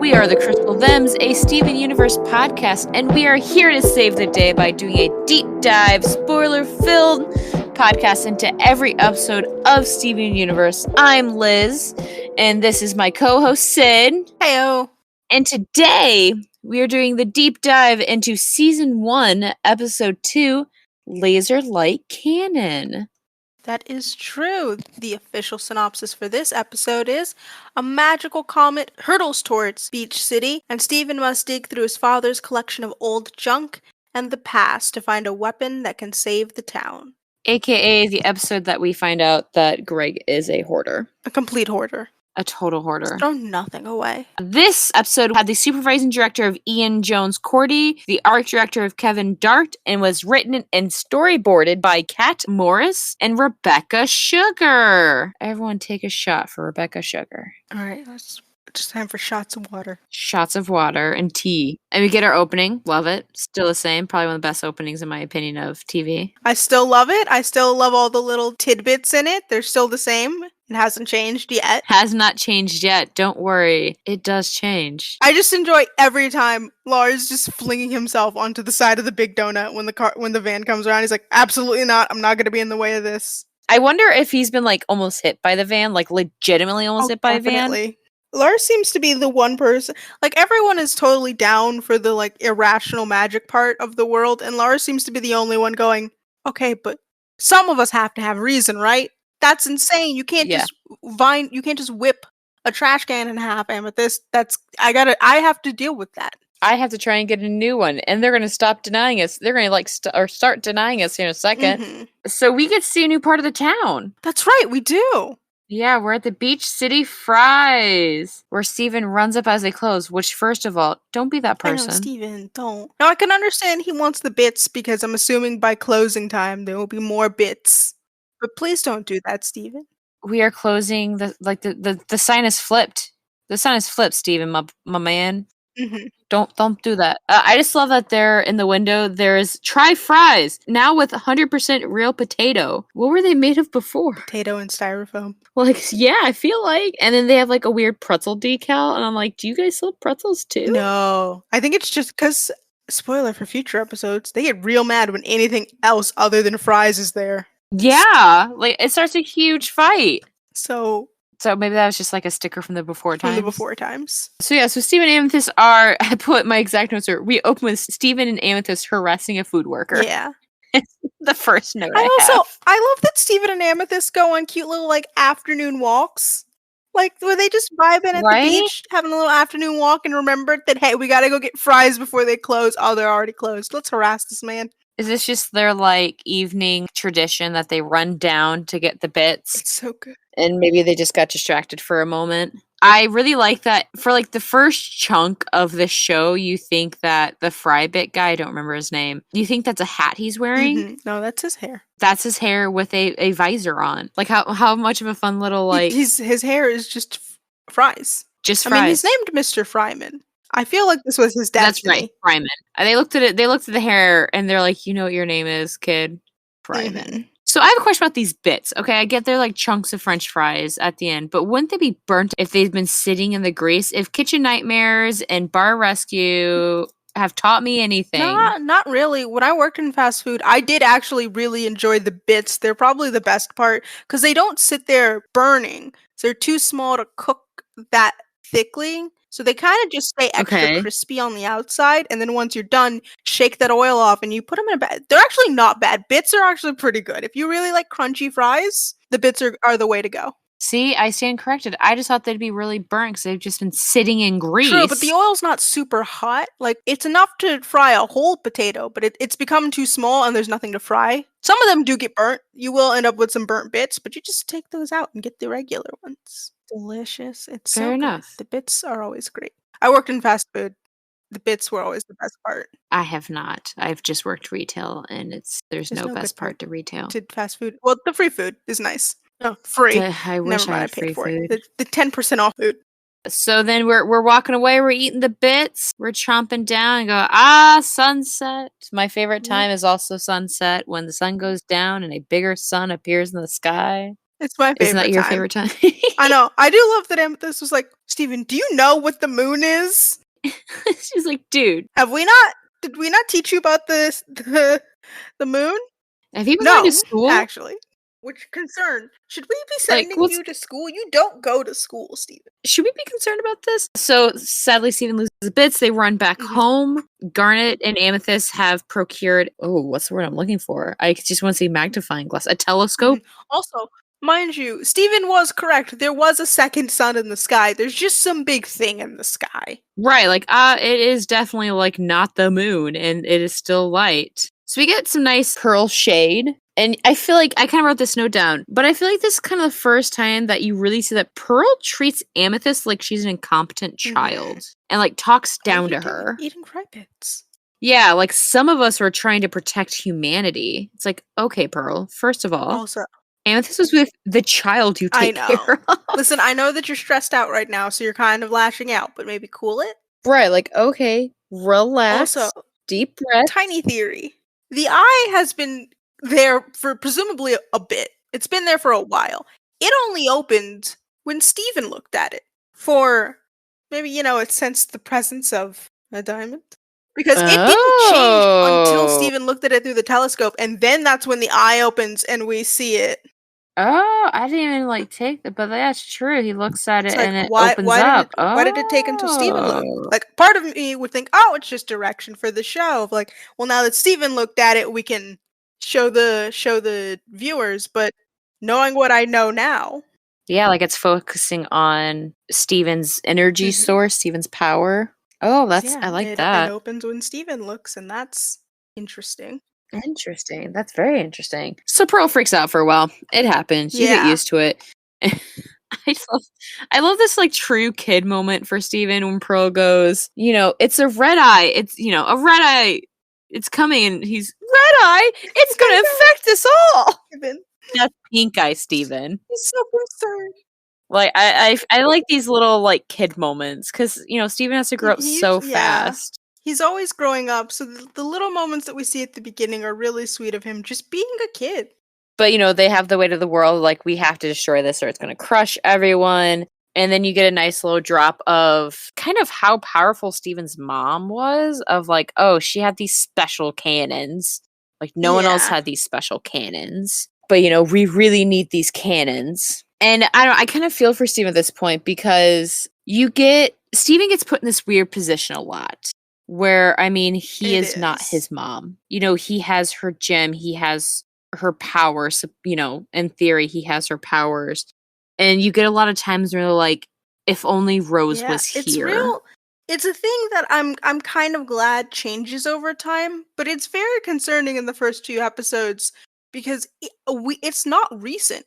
We are the Crystal Thems, a Steven Universe podcast, and we are here to save the day by doing a deep dive, spoiler-filled podcast into every episode of Steven Universe. I'm Liz, and this is my co-host Sid. Heyo. And today, we are doing the deep dive into Season 1, Episode 2, Laser Light Cannon. That is true. The official synopsis for this episode is a magical comet hurtles towards Beach City, and Steven must dig through his father's collection of old junk and the past to find a weapon that can save the town. AKA the episode that we find out that Greg is a hoarder. A complete hoarder. A total hoarder. Throw nothing away. This episode had the supervising director of Ian Jones-Cordy, the art director of Kevin Dart, and was written and storyboarded by Kat Morris and Rebecca Sugar. Everyone take a shot for Rebecca Sugar. All right, it's time for shots of water. Shots of water and tea. And we get our opening. Love it. Still the same. Probably one of the best openings, in my opinion, of TV. I still love it. I still love all the little tidbits in it. They're still the same. It hasn't changed yet. Has not changed yet. Don't worry. It does change. I just enjoy every time Lars just flinging himself onto the side of the big donut when the van comes around. He's like, absolutely not. I'm not going to be in the way of this. I wonder if he's been like almost hit by the van, like legitimately almost hit by a van. Lars seems to be the one person, like everyone is totally down for the like irrational magic part of the world, and Lars seems to be the only one going, okay, but some of us have to have reason, right? That's insane. You can't just whip a trash can in half, Amethyst. I have to deal with that. I have to try and get a new one, and they're going to stop denying us. They're going to start denying us here in a second. Mm-hmm. So we get to see a new part of the town. That's right, we do. Yeah, we're at the Beach City Fries, where Steven runs up as they close, which, first of all, don't be that person. I know, Steven, don't. Now, I can understand he wants the bits, because I'm assuming by closing time there will be more bits. But please don't do that, Steven. We are closing, the sign is flipped. The sign is flipped, Steven, my man. Mm-hmm. Don't do that. I just love that there in the window there's try fries now with 100% real potato. What were they made of before? Potato and styrofoam. Like, yeah, I feel like. And then they have like a weird pretzel decal, and I'm like, do you guys sell pretzels too? No, I think it's just because, spoiler for future episodes, they get real mad when anything else other than fries is there. Yeah, like it starts a huge fight. So maybe that was just like a sticker from the before times. So yeah, so Steven and Amethyst are, I put my exact notes are, we open with Steven and Amethyst harassing a food worker. Yeah. The first note I love that Steven and Amethyst go on cute little like afternoon walks. Like, were they just vibing at the beach, having a little afternoon walk, and remembered that, hey, we gotta go get fries before they close. Oh, they're already closed. Let's harass this man. Is this just their like evening tradition that they run down to get the bits? It's so good. And maybe they just got distracted for a moment. I really like that for like the first chunk of the show, you think that the fry bit guy, I don't remember his name, you think that's a hat he's wearing? Mm-hmm. No, that's his hair. That's his hair with a visor on. Like how much of a fun little like... His hair is just fries. Just fries. I mean, he's named Mr. Fryman. I feel like this was his destiny. That's right, Fryman. And they looked at the hair, and they're like, you know what your name is, kid? Fryman. Mm-hmm. So I have a question about these bits. Okay, I get they're like chunks of French fries at the end, but wouldn't they be burnt if they've been sitting in the grease? If Kitchen Nightmares and Bar Rescue have taught me anything. Not really. When I worked in fast food, I did actually really enjoy the bits. They're probably the best part because they don't sit there burning. So they're too small to cook that thickly. So they kind of just stay extra crispy on the outside, and then once you're done, shake that oil off, and you put them in a bag. They're actually not bad. Bits are actually pretty good. If you really like crunchy fries, the bits are the way to go. See, I stand corrected. I just thought they'd be really burnt because they've just been sitting in grease. True, but the oil's not super hot. Like, it's enough to fry a whole potato, but it's become too small and there's nothing to fry. Some of them do get burnt. You will end up with some burnt bits, but you just take those out and get the regular ones. Delicious. It's fair enough. The bits are always great. I worked in fast food. The bits were always the best part. I have not. I've just worked retail, and there's no best part to retail. To fast food. Well, the free food is nice. Oh, free. I wish I had free food. The 10% off food. So then we're walking away. We're eating the bits. We're chomping down and go, sunset. My favorite time is also sunset, when the sun goes down and a bigger sun appears in the sky. It's my Isn't that favorite your time. favorite time? I know. I do love that Amethyst was like, "Steven, do you know what the moon is? She's like, "Dude, Have we not did we not teach you about this the moon?" have you been going to No, school? actually. Which concern? Should we be Like, sending what's you to school? You don't go to school, Steven. should we be concerned about this?" So, sadly, Steven loses bits, they run back Mhm. home. Garnet and Amethyst have procured what's the word I'm looking for? I just wanna say magnifying glass. A telescope? Mhm. Also, mind you, Steven was correct. There was a second sun in the sky. There's just some big thing in the sky. Right, like, it is definitely, like, not the moon, and it is still light. So we get some nice pearl shade, and I feel like I kinda wrote this note down, but I feel like this is kinda the first time that you really see that Pearl treats Amethyst like she's an incompetent Mhm. child, and, like, talks All down you're to doing her. eating cry bits. Yeah, like, some of us were trying to protect humanity. It's like, "Okay, Pearl, first of all, Also, Amethyst was with the child you I take know. care of." Listen, I know that you're stressed out right now, so you're kind of lashing out, but maybe cool it. Right, like, "Okay, Also, relax, deep breath." tiny theory. The eye has been there for presumably a bit. It's been there for a while. It only opened when Steven looked at it. For maybe, it sensed the presence of a diamond. Because it didn't change until Oh. Steven looked at it through the telescope, and then that's when the eye opens and we see it. Oh, I didn't even, like, take that, but that's true, he looks at It's it like, and it why opens why did it up. why did it take until Steven looked? Oh. Like, part of me would think, "Oh, it's just direction for the show." Of like, well, now that Steven looked at it, we can show the viewers, but knowing what I know now. Yeah, like, it's focusing on Steven's energy Mhm. source, Steven's power. Oh, So that's yeah, I like it that. opens when Steven looks, and that's interesting. Interesting, that's very interesting. So Pearl freaks out for a while. It happens, you get Yeah, used to it. I love I love this, like, true kid moment for Steven when Pearl goes, "It's a red eye, a red eye, it's coming," and he's, "Red eye? It's I gonna know, affect us all!" Steven. That's pink eye Steven. He's so concerned. Like, I like these little, like, kid moments because Steven has to grow up so Yeah. fast. He's always growing up, so the little moments that we see at the beginning are really sweet of him just being a kid. But, they have the weight of the world, like, "We have to destroy this or it's gonna crush everyone," and then you get a nice little drop of kind of how powerful Steven's mom was, of like, oh, she had these special cannons. Like, no one else Yeah, had these special cannons. But, we really need these cannons. And I don't I kind of feel for Steven at this point because Steven gets put in this weird position a lot where, I mean, he it is not is. his mom. He has her gem, he has her powers, in theory, he has her powers. And you get a lot of times where they're like, if only Rose Yeah, was it's here. real. It's a thing that I'm kind of glad changes over time, but it's very concerning in the first two episodes because it's not recent.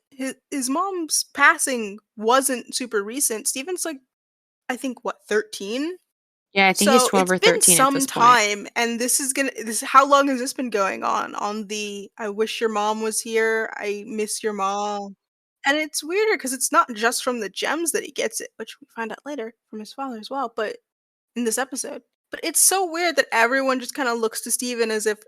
His mom's passing wasn't super recent. Steven's like, I think, what, 13? Yeah, I think he's So 12 it's or been 13 at some this point. time, and how long has this been going on? On the I wish your mom was here, I miss your mom. And it's weirder because it's not just from the gems that he gets it, which we find out later from his father as well, but in this episode. But it's so weird that everyone just kind of looks to Steven as if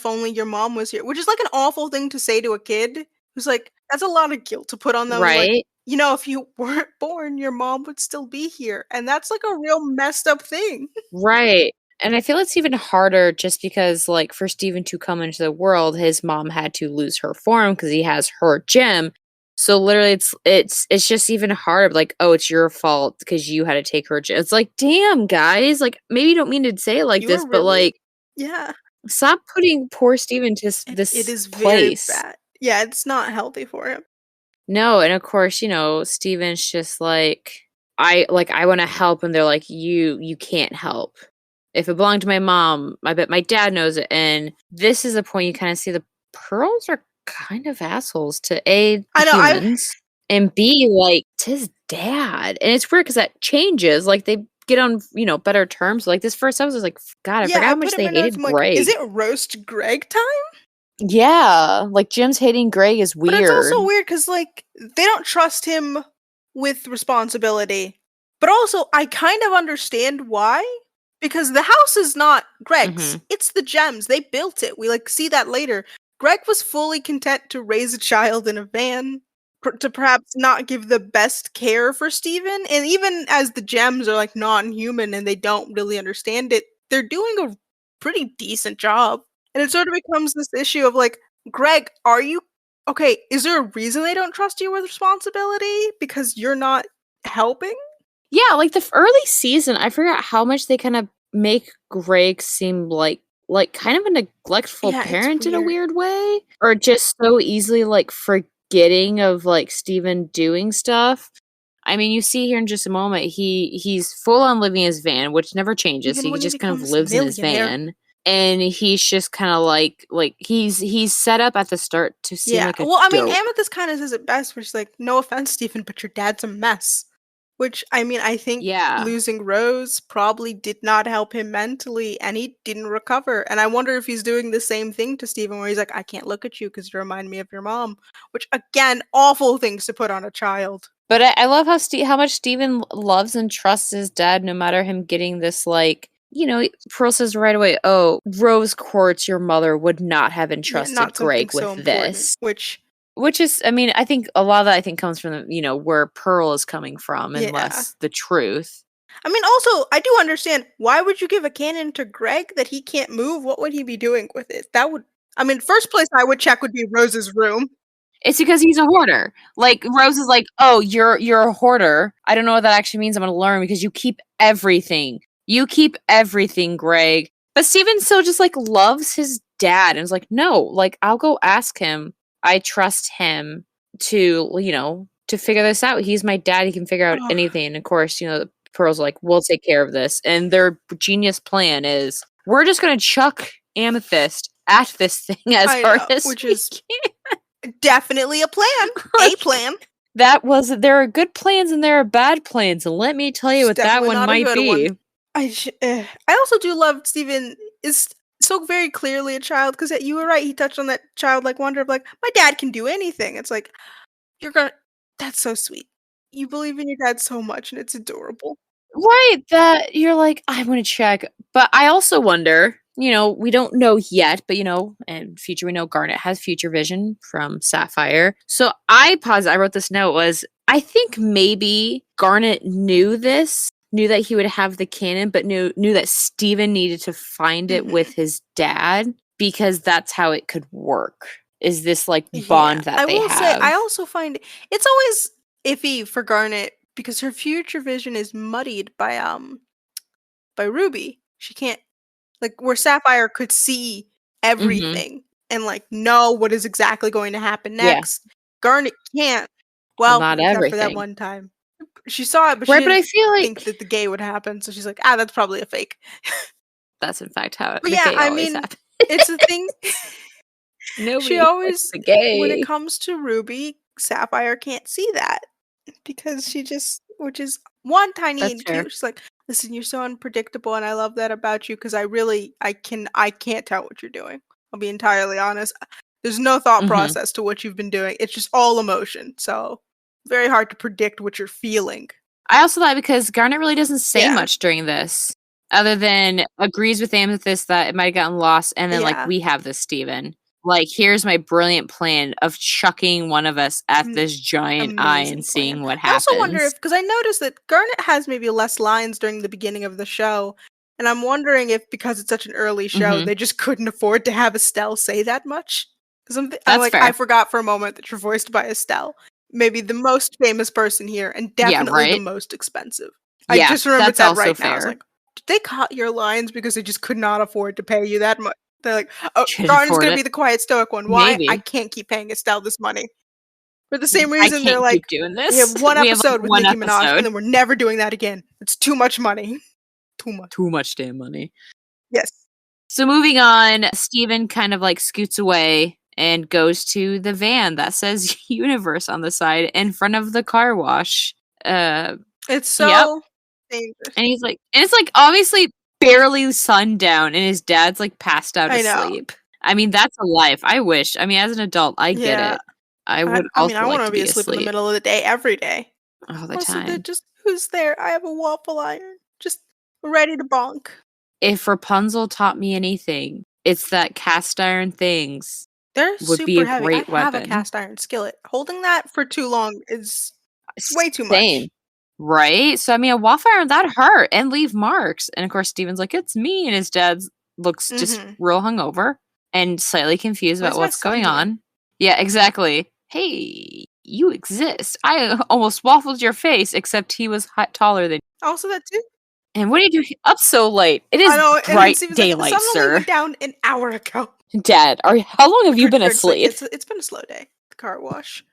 only your mom was here, which is like an awful thing to say to a kid who's like, that's a lot of guilt to put on them. Like, Right? if you weren't born, your mom would still be here. And that's like a real messed up thing. Right. And I feel it's even harder just because, like, for Steven to come into the world, his mom had to lose her form because he has her gem. So literally, it's just even harder. Like, oh, it's your fault because you had to take her gem. It's like, damn, guys. Like, maybe you don't mean to say it like You were this, but really, like, yeah. stop putting poor Steven to It this is very place. bad. Yeah, it's not healthy for him. No, and of course, Steven's just like, I wanna help, and they're like, "You can't help. If it belonged to my mom, I bet my dad knows it," and this is the point you kinda see the Pearls are kind of assholes to A, the I know. I humans, and B, like, to his dad, and it's weird because that changes, like, they get on, better terms, like, this first episode was like, God, I Yeah, forgot I how put much in they my notes. hated I'm like, is Greg. it roast Greg time? Yeah, like, Jim's hating Greg is But it's also weird. weird because like they don't trust him with responsibility. But also, I kind of understand why. Because the house is not Greg's. Mhm. It's the gems. They built it. We like see that later. Greg was fully content to raise a child in a van. to perhaps not give the best care for Steven, and even as the gems are, like, non-human and they don't really understand it, they're doing a pretty decent job, and it sort of becomes this issue of, like, "Greg, are you okay, is there a reason they don't trust you with responsibility? Because you're not helping?" Yeah, like, the early season, I forgot how much they kinda make Greg seem like, kind of a neglectful Yeah, it's parent in a weird. weird way, or just so easily, like, forgetting of, like, Steven doing stuff. I mean, you see here in just a moment, he's full on living his van, which never changes, Even he when he just kind of becomes a lives in his millionaire. van, and he's just kinda like, he's set up at the start to seem Yeah, like a well, I mean, dope. Amethyst kinda says it best where she's like, "No offense, Stephen, but your dad's a mess." Which, I mean, I think Yeah. losing Rose probably did not help him mentally, and he didn't recover, and I wonder if he's doing the same thing to Stephen where he's like, "I can't look at you because you remind me of your mom," which, again, awful things to put on a child. But I love how much Steven loves and trusts his dad no matter him getting this, like, Pearl says right away, "Oh, Rose Quartz, your mother, would not have Yeah, entrusted not something Greg so with important, this." which Which is, I mean, I think a lot of that, I think, comes from, where Pearl is coming from and yeah. less the truth. I mean, also, I do understand, why would you give a cannon to Greg that he can't move? What would he be doing with it? That would I mean, first place I would check would be Rose's room. It's because he's a hoarder. Like, Rose is like, "Oh, you're a hoarder. I don't know what that actually means. I'm gonna learn because you keep everything. You keep everything, Greg." But Steven still just, like, loves his dad and is like, "No, like, I'll go ask him. I trust him to figure this out. He's my dad. He can figure out Ugh, anything." And of course, Pearl's like, "We'll take care of this." And their genius plan is, we're just gonna chuck Amethyst at this thing as I hard know, as which we is can. definitely a plan. A Like, plan. there are good plans and there are bad plans, and let me tell you It's what that definitely one not a might good one. be. I also do love Steven is so very clearly a child, because you were right, he touched on that childlike wonder of, like, "My dad can do anything." It's like, you're gonna that's so sweet. You believe in your dad so much, and it's adorable. Right, that you're like, "I'm gonna check." But I also wonder, we don't know yet, but, in future we know Garnet has future vision from Sapphire. So I wrote this note was, I think maybe Garnet knew that he would have the cannon, but knew that Steven needed to find it with Mhm. his dad because that's how it could work. Is this, like, Yeah. bond that I they will say, I have. also find it's always iffy for Garnet because her future vision is muddied by Ruby. She can't like, where Sapphire could see Mhm. everything and, like, know what is exactly going to happen Yeah. next, Garnet can't. Well, Well, not except for that everything. one time. She saw it, but she Right, but didn't I feel think like that the gay would happen, so she's like, "Ah, that's probably a fake." that's in fact how But the yeah, gay I always mean, happens. it's a thing she Nobody likes always the when it gay. comes to Ruby, Sapphire can't see that because she just which is, 1, tiny That's and fair. cute. She's like, "Listen, you're so unpredictable, and I love that about you because I can't tell what you're doing. I'll be entirely honest. There's no thought Mhm. process to what you've been doing. It's just all emotion, so very hard to predict what you're feeling." I also thought because Garnet really doesn't say Yeah. much during this, other than agrees with Amethyst that it might have gotten lost, and then, like, Yeah. "We have this, Steven. Like, here's my brilliant plan of chucking one of us at Mm, this giant eye and amazing plan. seeing what I also wonder happens." if because I noticed that Garnet has maybe less lines during the beginning of the show, and I'm wondering if because it's such an early show, Mhm. they just couldn't afford to have Estelle say that much. 'Cause I'm That's like, I fair. forgot for a moment that you're voiced by Estelle. Maybe the most famous person here and Yeah, definitely the right? most expensive. I Yeah, just remembered that's that also right now. I was fair. like, "Did they cut your lines because they just could not afford to pay you that much?" They're like, "Oh, Couldn't Garnet's afford gonna it. be the quiet stoic one. Why? I Maybe. can't keep paying Estelle this money." For the same I reason, they're can't keep like, doing "We have this. 1 We have, like, episode with 1 Nicki Minaj, and episode. then we're never doing that again. It's too much money." Too much. Too much damn money. Yes. So moving on, Steven kind of, like, scoots away and goes to the van that says Universe on the side in front of the car wash. Uh, It's yep. so dangerous. And it's, like, obviously barely sundown, and his dad's, like, passed out I know. asleep. I mean, that's a life. I wish. I mean, as an adult, I get Yeah. it. I would I mean, also I like wanna to be be asleep in the asleep middle of the day every day. all the Also, they're time. just who's there? I have a waffle iron, just ready to bonk. If Rapunzel taught me anything, it's that cast iron things They're would be super a heavy. I great have a weapon. cast iron skillet. Holding that for too long is way too Same. much. Right? So, I mean, a waffle iron, that'd hurt and leave marks. And of course, Steven's like, it's me. And his dad looks just Mhm. real hungover and slightly confused What about is my what's son going doing? on. Yeah, exactly. Hey, you exist. I almost waffled your face, except he was taller than. Also that too? And what are you doing up so late? It I is know, and then bright Steven's like, "The daylight, sun only sir. went down an hour ago." Dad, how long have you been Greg's like, asleep? It's been a slow day. The car wash."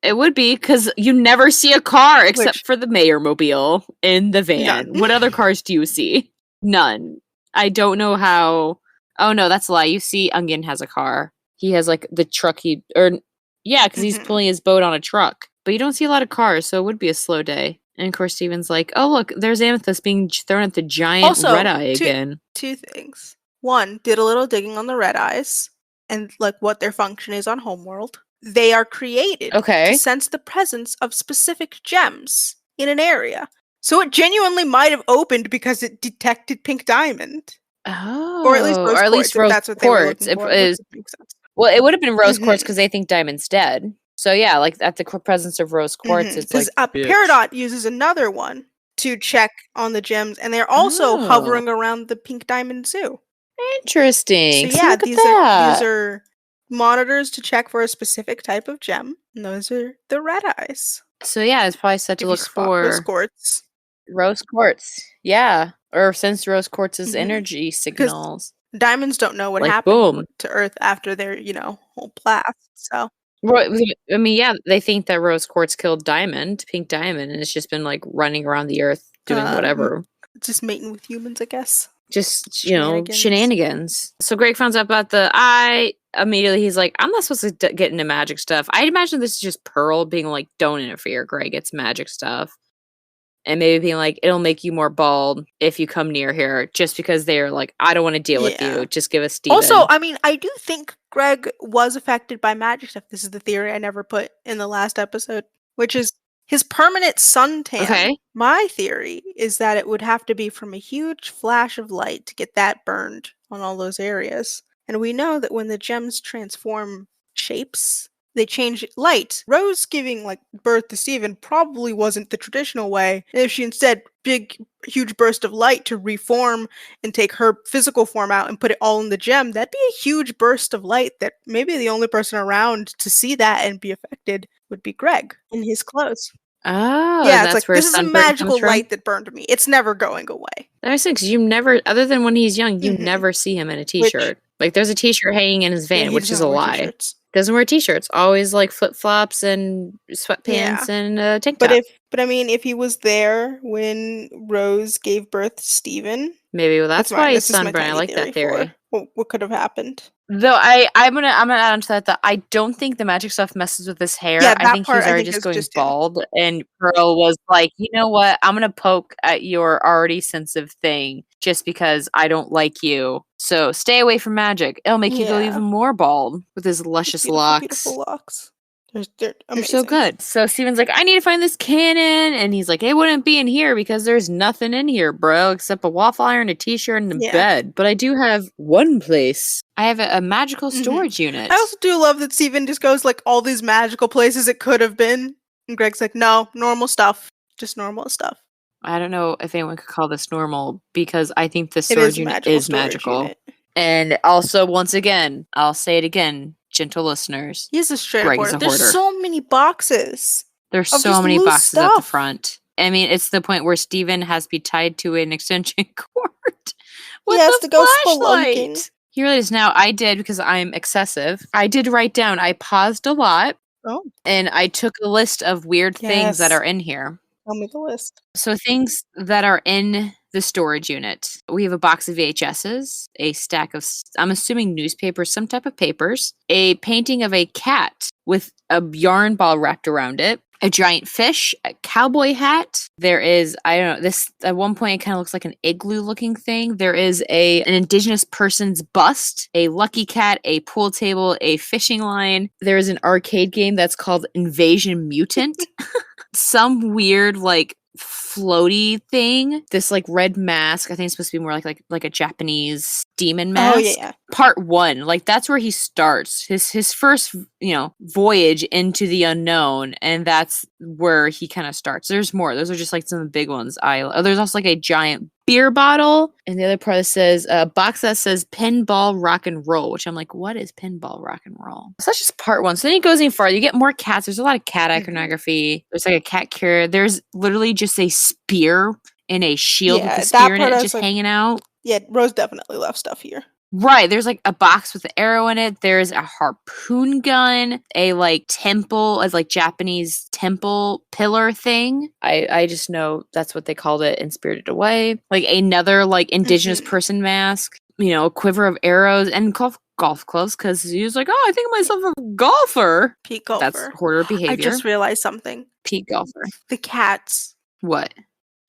It would be because you never see a car except Which for the mayor mobile in the van. none. What other cars do you see? None. I don't know how. Oh no, that's a lie. You see, Ungin has a car. He has like the truck yeah, because he's Mhm. pulling his boat on a truck. But you don't see a lot of cars, so it would be a slow day. And of course, Steven's like, oh look, there's Amethyst being thrown at the giant red Also, eye again. two things. One, did a little digging on the red eyes and like what their function is on Homeworld. They are created to Okay. sense the presence of specific gems in an area. So it genuinely might have opened because it detected pink diamond. Or at least Oh, or rose at quartz, least if rose that's what they were quartz. looking It for, which is would make sense. well, it would have been rose quartz Mhm. because they think Diamond's dead. So yeah, like at the presence of rose quartz, it's Because like, bitch. Peridot uses another one to check on the gems, and they're also Oh, hovering around the pink diamond zoo. So interesting. See, yeah, look at these are that. monitors to check for a specific type of gem, and those are the red eyes. So yeah, it's probably set to If you look spot rose for quartz, rose quartz. Yeah, or sense rose quartz's hmm energy because signals. diamonds don't know what Like happened boom. to Earth after their whole blast. So Well, I mean, yeah, they think that rose quartz killed Diamond, Pink Diamond, and it's just been like running around the earth doing um, whatever. just mating with humans, I guess. Just Shenanigans. shenanigans. So Greg finds out about the eye. Immediately he's like, I'm not supposed to get into magic stuff. I imagine this is just Pearl being like, don't interfere, Greg, it's magic stuff. And maybe being like, it'll make you more bald if you come near here, just because they're like, I don't want to deal with Yeah. you, just give us Also, Steven. I mean, I do think Greg was affected by magic stuff. This is the theory I never put in the last episode, which is his permanent suntan. Okay. My theory is that it would have to be from a huge flash of light to get that burned on all those areas. And we know that when the gems transform shapes, they change light. Rose giving like birth to Steven probably wasn't the traditional way. And if she instead huge burst of light to reform and take her physical form out and put it all in the gem, that'd be a huge burst of light that maybe the only person around to see that and be affected would be Greg in his clothes. Oh, and Yeah, it's that's like where this is a sunburn comes magical from. light that burned me. It's never going away. That makes sense. You never, other than when he's young, you Mhm. never see him in a Which t-shirt. Like there's a t-shirt hanging in his yeah, van, he which is a doesn't wear lie. t-shirts. Doesn't wear t-shirts. Always like flip-flops and Yeah. sweatpants and a tank But top. I mean if he was there when Rose gave birth to Steven, Maybe that's that's mine. why he's That's just my sunburned. I tiny like theory that for theory. what could have happened. Though I'm gonna add on to that I don't think the magic stuff messes with his hair. Yeah, I that think he part was I already think just is going just him. bald, and Pearl was like, you know what? I'm gonna poke at your already sensitive thing just because I don't like you. So stay away from magic. It'll make you go Yeah. even more bald with his luscious Beautiful, beautiful locks. locks. They're They're so amazing. good. So Steven's like, I need to find this cannon. And he's like, it wouldn't be in here because there's nothing in here, bro, except a waffle iron, a t-shirt, and a Yeah. bed. But I do have one place. I have a magical storage unit. I also do love that Steven just goes like all these magical places it could have been. And Greg's like, no, normal stuff. Just normal stuff. I don't know if anyone could call this normal because I think the It is storage a unit magical is storage magical. unit. And also, once again, I'll say it again, gentle listeners. He is a straight up Greg is hoarder. a There's hoarder. so many boxes There's of so just many loose boxes at the stuff. front. I mean, it's the point where Steven has to be tied to an extension cord He with has a to go spelunking. flashlight. He really is. Now, I did because I'm excessive. I did write down, I paused a lot Oh, and I took a list of weird things that yes. are in here. Tell me the list. So things that are in the storage unit. We have a box of VHSs, a stack of, I'm assuming newspapers, some type of papers, a painting of a cat with a yarn ball wrapped around it, a giant fish, a cowboy hat. There is, I don't know, this at one point it kind of looks like an igloo looking thing. There is an indigenous person's bust, a lucky cat, a pool table, a fishing line. There is an arcade game that's called Invasion Mutant. Some weird like floaty thing, this like red mask. I think it's supposed to be more like a Japanese demon mask. Oh yeah. Part 1, like that's where he starts his first, voyage into the unknown, and that's where he kind of starts. There's more. Those are just like some of the big ones. There's also like a giant beer bottle, and the other part that says a box that says pinball rock and roll, which I'm like, what is pinball rock and roll? So that's just part 1. So then he goes even farther. You get more cats. There's a lot of cat iconography. There's like a cat carrier. There's literally just a spear and a shield with a spear in it just hanging out. Yeah, Rose definitely left stuff here. Right, there's like a box with an arrow in it. There's a harpoon gun, a like temple, as like Japanese temple pillar thing. I just know that's what they called it in Spirited Away. Like another like indigenous person mask, a quiver of arrows and golf clubs, because he was like, I think of myself a golfer. Peak golfer. That's hoarder behavior. I just realized something. Peak golfer. The cats. What?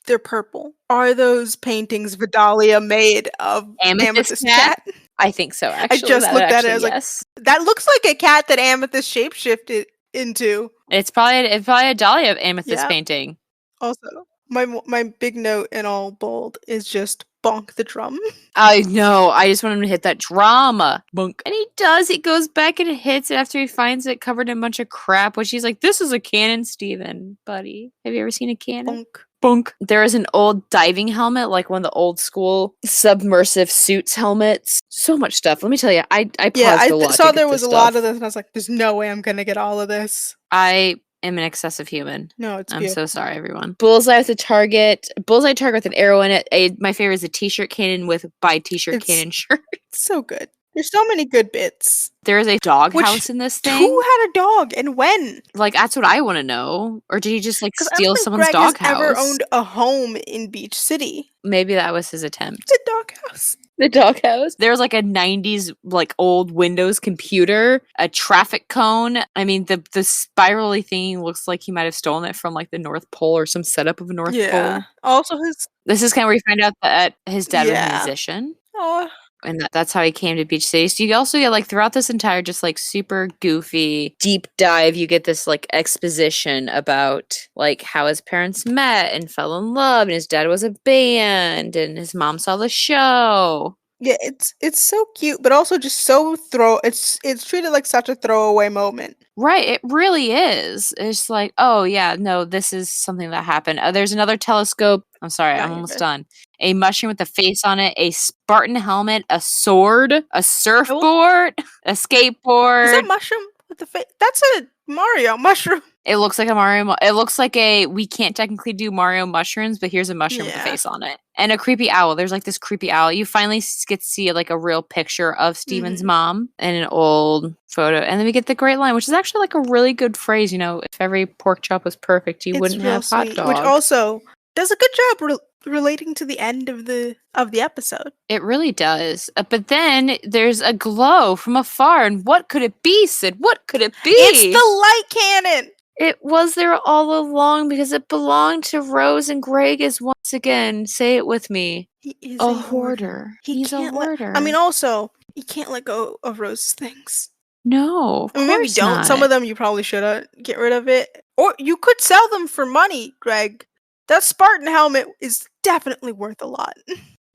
They're purple. Are those paintings Vidalia made of Amethyst cat? I think so, actually. I just looked at it. I was like, that looks like a cat that Amethyst shapeshifted into. It's probably a Dahlia of Amethyst painting. Also, my big note in all bold is just bonk the drum. I know. I just want him to hit that drum. Bonk. And he does. He goes back and hits it after he finds it covered in a bunch of crap, which he's like, this is a cannon, Steven, buddy. Have you ever seen a cannon? Bonk. Bonk. There is an old diving helmet, like one of the old school submersive suits helmets. So much stuff. Let me tell you, I paused a lot. I saw there was a lot of this, and I was like, there's no way I'm going to get all of this. I am an excessive human. No, it's I'm so sorry, everyone. Bullseye with a target. Bullseye target with an arrow in it. My favorite is a t-shirt cannon with buy t-shirt cannon shirt. So good. There's so many good bits. There is a dog house in this thing. Who had a dog and when? Like, that's what I want to know. Or did he just like steal someone's dog house? Ever owned a home in Beach City? Maybe that was his attempt. The dog house. The doghouse. There's like a 90s like old Windows computer, a traffic cone. I mean, the spirally thing looks like he might have stolen it from like the North Pole or some setup of a North Pole. Also, this is kind of where you find out that his dad was a musician. Oh. And that's how he came to Beach City. So you also get like throughout this entire just like super goofy deep dive, you get this like exposition about like how his parents met and fell in love, and his dad was a band, and his mom saw the show. Yeah, it's so cute, but also just so it's treated like such a throwaway moment. Right, it really is. It's like, oh yeah, no, this is something that happened. There's another telescope. I'm sorry, I'm almost done. A mushroom with a face on it, a Spartan helmet, a sword, a surfboard, a skateboard. Is that mushroom with the face? That's a Mario mushroom. It looks like a Mario. It looks like we can't technically do Mario mushrooms, but here's a mushroom with a face on it. And a creepy owl. There's like this creepy owl. You finally get to see like a real picture of Steven's mom in an old photo. And then we get the great line, which is actually like a really good phrase. If every pork chop was perfect, you wouldn't have hot dogs. Which also does a good job relating to the end of the episode. It really does. But then there's a glow from afar. And what could it be, Sid? What could it be? It's the light cannon! It was there all along because it belonged to Rose, and Greg is once again, say it with me, he is a hoarder. He's a hoarder. Also, you can't let go of Rose's things. No, of course maybe don't. Not. Some of them you probably should get rid of it. Or you could sell them for money, Greg. That Spartan helmet is definitely worth a lot.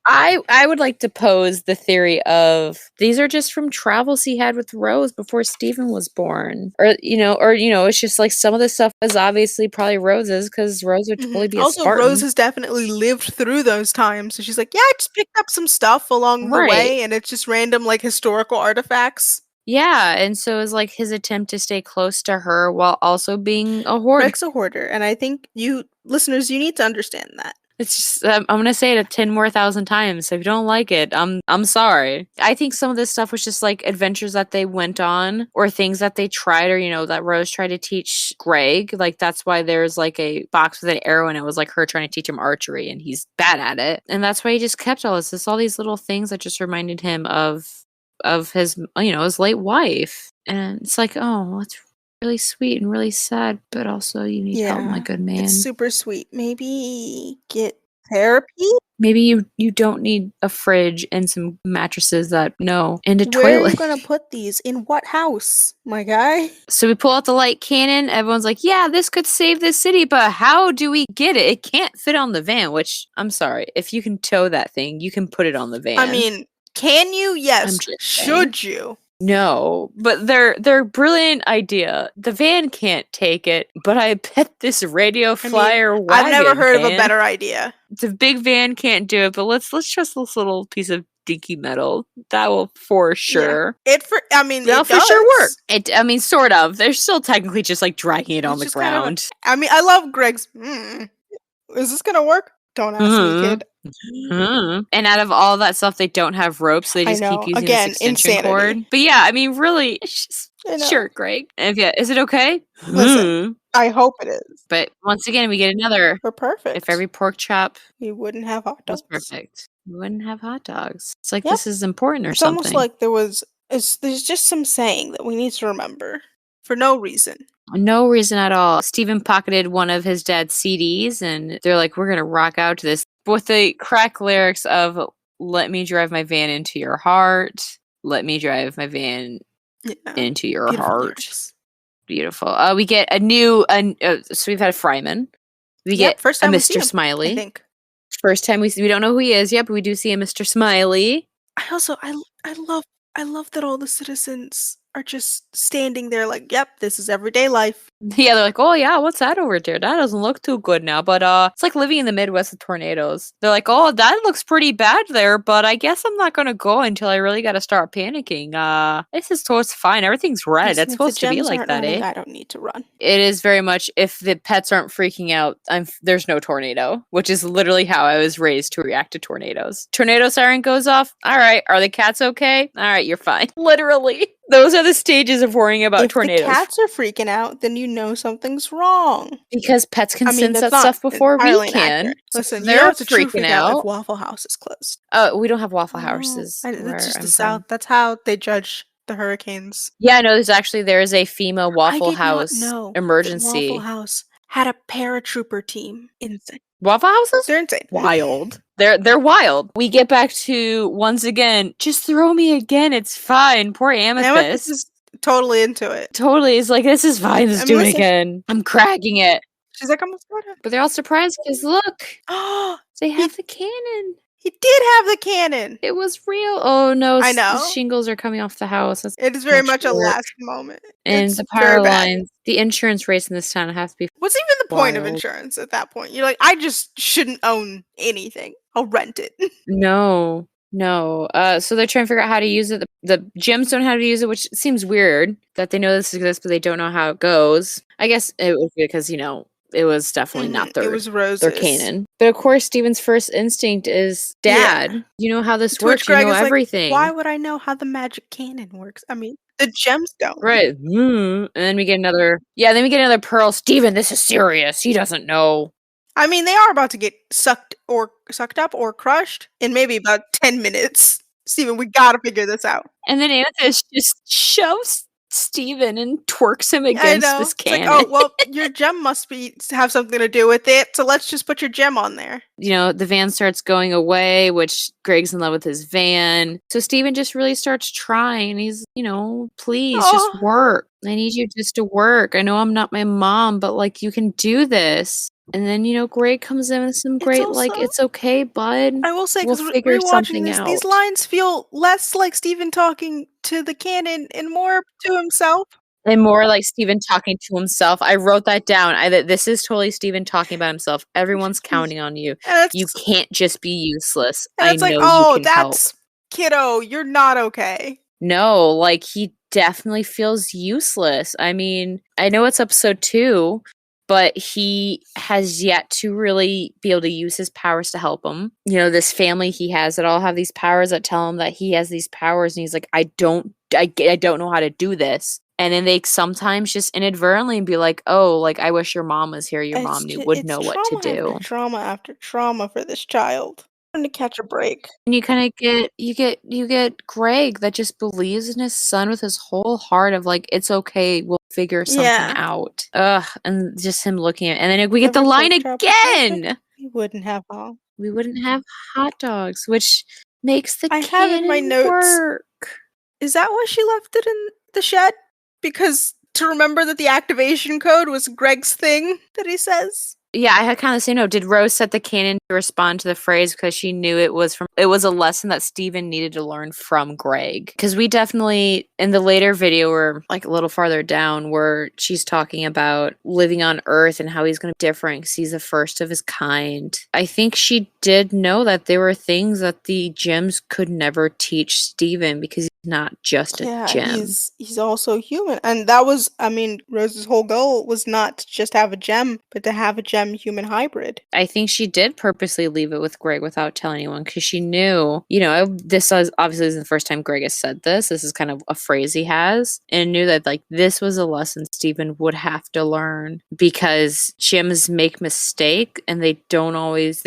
I would like to pose the theory of these are just from travels he had with Rose before Steven was born. Or it's just like some of the stuff is obviously probably Rose's because Rose would totally be a Spartan. Rose has definitely lived through those times. So she's like, yeah, I just picked up some stuff along the way, and it's just random like historical artifacts. Yeah, and so it's like his attempt to stay close to her while also being a hoarder. Greg's a hoarder, and I think you listeners, you need to understand that. It's just, I'm gonna say it 10,000 more times. So if you don't like it, I'm sorry. I think some of this stuff was just like adventures that they went on, or things that they tried, or that Rose tried to teach Greg. Like that's why there's like a box with an arrow, and it was like her trying to teach him archery, and he's bad at it. And that's why he just kept all this. All these little things that just reminded him of his his late wife. And it's like, oh, it's really sweet and really sad, but also you need help, my good man. It's super sweet. Maybe get Therapy? Maybe you don't need a fridge and some mattresses and a Where are you toilet. gonna put these? In what house, my guy? So we pull out the light cannon. Everyone's like, yeah, this could save this city, but how do we get it? It can't fit on the van, which, I'm sorry. If you can tow that thing, you can put it on the van. I mean, can you? Yes. I'm just Should saying. you? No, but their brilliant idea. The van can't take it, but I bet this radio flyer wagon I've never heard of a can. better idea. The big van can't do it, but let's trust this little piece of dinky metal. That will for sure. It for sure work. Sort of. They're still technically just like dragging it on the ground. I love Greg's. Is this gonna work? Don't ask me, kid. And out of all that stuff, they don't have ropes. So they just keep using this extension cord. But yeah, really, it's just sure, Greg. And is it okay? Listen, I hope it is. But once again, we get another. We're perfect. If every pork chop, we wouldn't have hot dogs. Was perfect. We wouldn't have hot dogs. It's like this is important or something. It's almost like there's just some saying that we need to remember for no reason. No reason at all. Steven pocketed one of his dad's CDs, and they're like, we're going to rock out to this with the crack lyrics of, let me drive my van into your heart. Let me drive my van into your heart. Lyrics. Beautiful. We get a new, so we've had a Fryman. We get first time a Mr. Smiley. I think. First time we don't know who he is yet, but we do see a Mr. Smiley. I love that all the citizens are just standing there like, yep, this is everyday life. Yeah, they're like, oh yeah, what's that over there? That doesn't look too good now. But it's like living in the Midwest with tornadoes. They're like, oh, that looks pretty bad there, but I guess I'm not gonna go until I really gotta start panicking. This is totally fine. Everything's red. It's supposed to be like that, eh? I don't need to run. It is very much, if the pets aren't freaking out, there's no tornado, which is literally how I was raised to react to tornadoes. Tornado siren goes off. All right, are the cats okay? All right, you're fine. Literally. Those are the stages of worrying about tornadoes. If the cats are freaking out, then you know something's wrong. Because pets can sense that stuff before we can. Listen, they're freaking out if Waffle House is closed. We don't have Waffle Houses. That's just the South. That's how they judge the hurricanes. Yeah, no, there is a FEMA Waffle House emergency. Waffle House had a paratrooper team. Insane. Waffle Houses? They're insane. Wild. They're wild. We get back to, once again, just throw me again. It's fine. Poor Amethyst is totally into it. Totally. It's like, this is fine. Let's do it again. I'm cracking it. She's like, I'm gonna start it. But they're all surprised because look. They have the cannon. He did have the cannon. It was real. Oh no! I know. The shingles are coming off the house. It is very much a last moment. And the power lines, the insurance rates in this town have to be. What's even the point of insurance at that point? You're like, I just shouldn't own anything. I'll rent it. No. So they're trying to figure out how to use it. The gyms don't know how to use it, which seems weird that they know this exists, but they don't know how it goes. I guess it was because it was definitely not their canon. But of course, Steven's first instinct is, Dad, you know how this works. You know everything. Like, why would I know how the magic cannon works? I mean, the gems don't. Right. And then we get another. Yeah, then we get another pearl. Steven, this is serious. He doesn't know. I mean, they are about to get sucked up or crushed in maybe about 10 minutes. Steven, we gotta figure this out. And then Amethyst just shoves Steven and twerks him against this cannon. Like, oh, well, your gem must have something to do with it, so let's just put your gem on there. The van starts going away, which Greg's in love with his van. So Steven just really starts trying. He's, please just work. I need you just to work. I know I'm not my mom, but like, you can do this. And then, Greg comes in with some great, it's okay, bud. I will say, we'll figure something out. These lines feel less like Steven talking to the cannon and more to himself. And more like Steven talking to himself. I wrote that down. This is totally Steven talking about himself. Everyone's counting on you. You can't just be useless. And it's you can help. Kiddo, you're not okay. No, he definitely feels useless. I mean, I know it's episode 2, but he has yet to really be able to use his powers to help him. This family he has that all have these powers that tell him that he has these powers, and he's like, I don't know how to do this. And then they sometimes just inadvertently be like, oh, I wish your mom was here. Your mom would know what to do. Trauma after trauma for this child. To catch a break. And you kind of get Greg that just believes in his son with his whole heart of it's okay, we'll figure something out. And just him looking at it. And then we get the line again. He wouldn't have all. we wouldn't have hot dogs, which makes the I have in my cannon notes, work. is that why she left it in the shed? Because to remember that the activation code was Greg's thing that he says? Yeah, I had kind of the same note. Did Rose set the cannon to respond to the phrase because she knew it was a lesson that Steven needed to learn from Greg? Because we definitely, in the later video, or like a little farther down, where she's talking about living on Earth and how he's going to be different because he's the first of his kind. I think she did know that there were things that the gems could never teach Steven because he's not just a Yeah, gem. he's also human. And that was, I mean, Rose's whole goal was not to just have a gem, but to have a gem human hybrid. I think she did purposely leave it with Greg without telling anyone because she knew, this is obviously isn't the first time Greg has said this. This is kind of a phrase he has, and knew that like this was a lesson Steven would have to learn because gems make mistake and they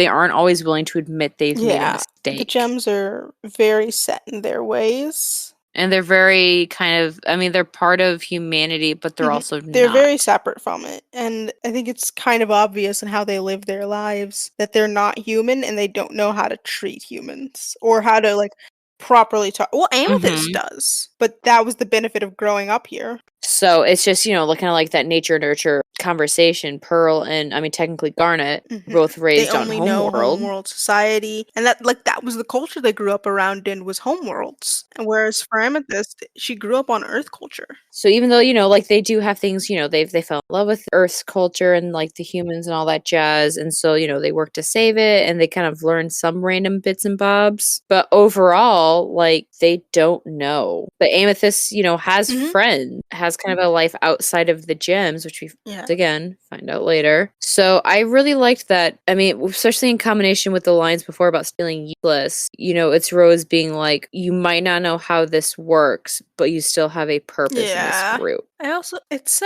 aren't always willing to admit they've made a mistake. The gems are very set in their ways. And they're very they're part of humanity, but they're also They're not. very separate from it. And I think it's kind of obvious in how they live their lives that they're not human and they don't know how to treat humans or how to like properly talk. Well, Amethyst does, but that was the benefit of growing up here. So it's just, looking at like that nature nurture conversation. Pearl and technically Garnet both raised on They only know Homeworld. Homeworld society, and that was the culture they grew up around in was Homeworlds. And whereas for Amethyst, she grew up on Earth culture. So even though, like they do have things, they fell in love with Earth's culture and like the humans and all that jazz. And so, they work to save it and they kind of learn some random bits and bobs. But overall, like they don't know. But Amethyst, has friends, has kind of a life outside of the gems, which we again find out later. So I really liked that. I mean, especially in combination with the lines before about feeling useless, it's Rose being like, you might not know how this works, but you still have a purpose in this group. I also just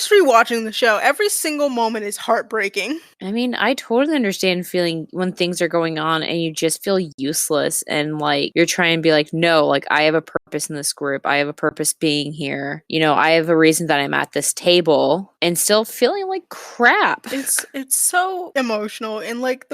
rewatching the show, every single moment is heartbreaking. I mean, I totally understand feeling when things are going on and you just feel useless and like you're trying to be like, no, like I have a purpose in this group. I have a purpose being here. I have a reason that I'm at this table and still feeling like crap. It's so emotional and like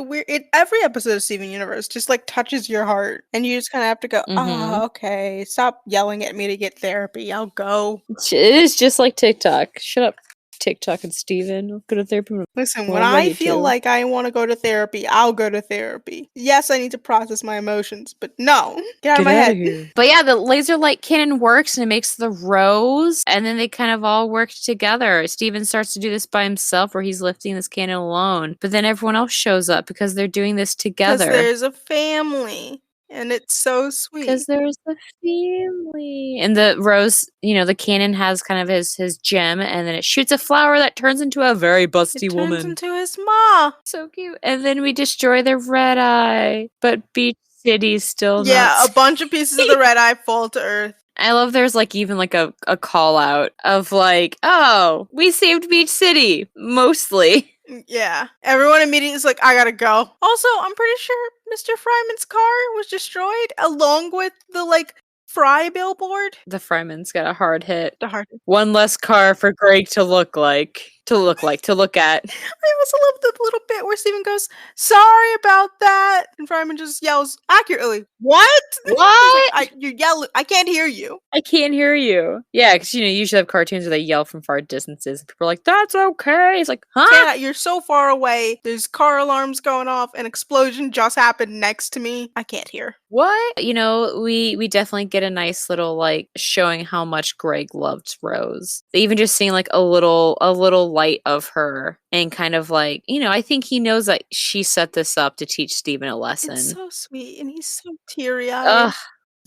every episode of Steven Universe just like touches your heart and you just kind of have to go, oh, okay, stop yelling at me to get therapy. I'll go. It is just like TikTok. Shut up, TikTok and Steven. I'll go to therapy. Listen, when I feel like I want to go to therapy, I'll go to therapy. Yes, I need to process my emotions, but no, get out of my head. Here. But yeah, the laser light cannon works and it makes the rose, and then they kind of all work together. Steven starts to do this by himself where he's lifting this cannon alone, but then everyone else shows up because they're doing this together. Because there's a family. And it's so sweet. Because there's the family. And the rose, the cannon has kind of his gem, and then it shoots a flower that turns into a very busty woman. Turns into his ma. So cute. And then we destroy the red eye. But Beach City's still not a bunch of pieces of the red eye fall to Earth. I love there's like even like a call out of like, oh, we saved Beach City. Mostly. Yeah. Everyone immediately is like, I gotta go. Also, I'm pretty sure Mr. Fryman's car was destroyed along with the like Fry billboard. The Fryman's got a hard hit. hit. One less car for Greg to look at. I also love the little bit where Steven goes, sorry about that. And Fryman just yells accurately, what? What? Like, you yell, I can't hear you. I can't hear you. Yeah, because you usually have cartoons where they yell from far distances. People are like, that's okay. It's like, huh? You're so far away. There's car alarms going off. An explosion just happened next to me. I can't hear. What? We definitely get a nice little like showing how much Greg loved Rose. Even just seeing like a little light of her and kind of like, I think he knows that she set this up to teach Steven a lesson. It's so sweet and he's so teary-eyed. Ugh,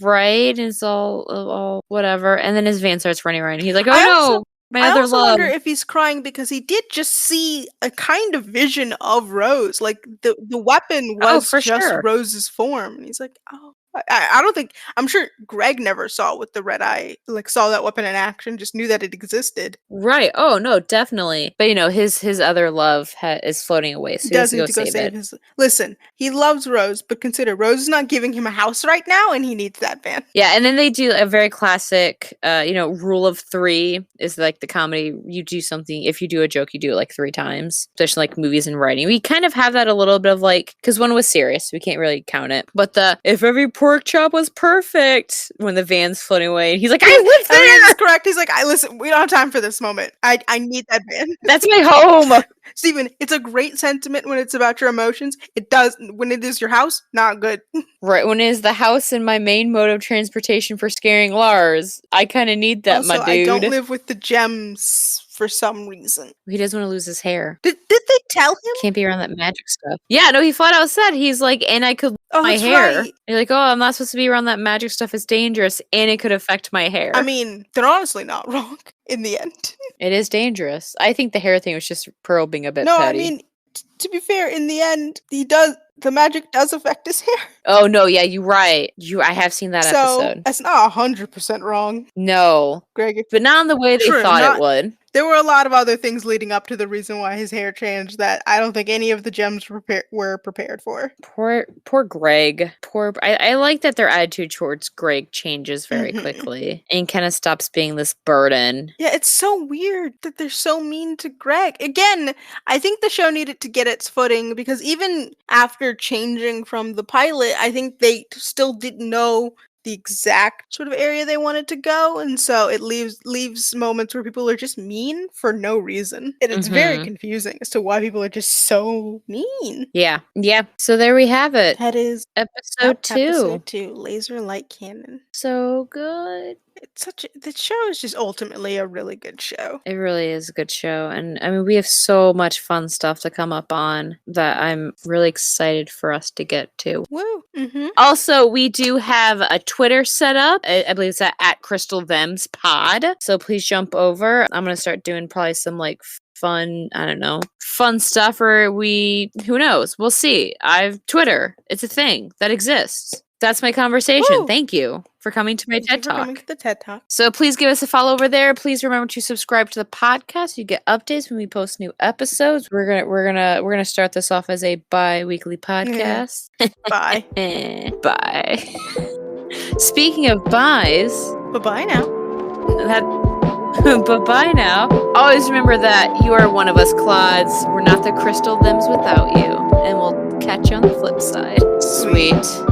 right? It's all whatever. And then his van starts running around and he's like, oh no, my other love. I wonder if he's crying because he did just see a kind of vision of Rose. Like the weapon was just Rose's form. And he's like, oh. I don't think, I'm sure Greg never saw with the red eye, like saw that weapon in action, just knew that it existed. Right. Oh no, definitely. But his other love is floating away, He so he has does to need go to go save save it. his. Listen, he loves Rose, but consider Rose is not giving him a house right now, and he needs that van. Yeah, and then they do a very classic, rule of three is like the comedy. You do something, if you do a joke, you do it like 3 times, especially like movies and writing. We kind of have that a little bit of like, because one was serious, we can't really count it. But if every pork chop was perfect, when the van's floating away, he's like, I live there! Everything's correct. He's like, listen, we don't have time for this moment. I need that van. That's my home! Steven, it's a great sentiment when it's about your emotions. It does, when it is your house, not good. Right, when it is the house and my main mode of transportation for scaring Lars, I kind of need that, Also, my dude. I don't live with the gems for some reason. He doesn't want to lose his hair. Did they tell him? Can't be around that magic stuff. Yeah, no, he flat out said, he's like, and I could lose my that's hair. right. You're like, oh, I'm not supposed to be around that magic stuff. It's dangerous, and it could affect my hair. I mean, they're honestly not wrong in the end. It is dangerous. I think the hair thing was just Pearl being a bit No, petty. I mean, to be fair, in the end, the magic does affect his hair. Oh no, yeah, you're right. I have seen that So episode. that's not 100% wrong, No, Greg. but not in the way they thought it would. There were a lot of other things leading up to the reason why his hair changed that I don't think any of the gems were prepared for. Poor Greg. I like that their attitude towards Greg changes very quickly and kind of stops being this burden. Yeah, it's so weird that they're so mean to Greg. Again, I think the show needed to get its footing because even after changing from the pilot, I think they still didn't know the exact sort of area they wanted to go, and so it leaves moments where people are just mean for no reason, and it's very confusing as to why people are just so mean. Yeah. So there we have it. That is episode 2. Episode 2, Laser Light Cannon. So good. The show is just ultimately a really good show. It really is a good show, and I mean we have so much fun stuff to come up on that I'm really excited for us to get to. Woo! Also, we do have a Twitter set up. I believe it's at Crystal Thems Pod. So please jump over. I'm gonna start doing probably some like fun stuff, or who knows? We'll see. Twitter. It's a thing that exists. That's my conversation. Woo! Thank you for coming to my TED Talk. Coming to the TED Talk. So please give us a follow over there. Please remember to subscribe to the podcast. You get updates when we post new episodes. We're gonna start this off as a bi-weekly podcast. Bye. Bye. Speaking of buys, Bye-bye now. Bye-bye now. Always remember that you are one of us, Clods. We're not the Crystal Thems without you. And we'll catch you on the flip side. Sweet.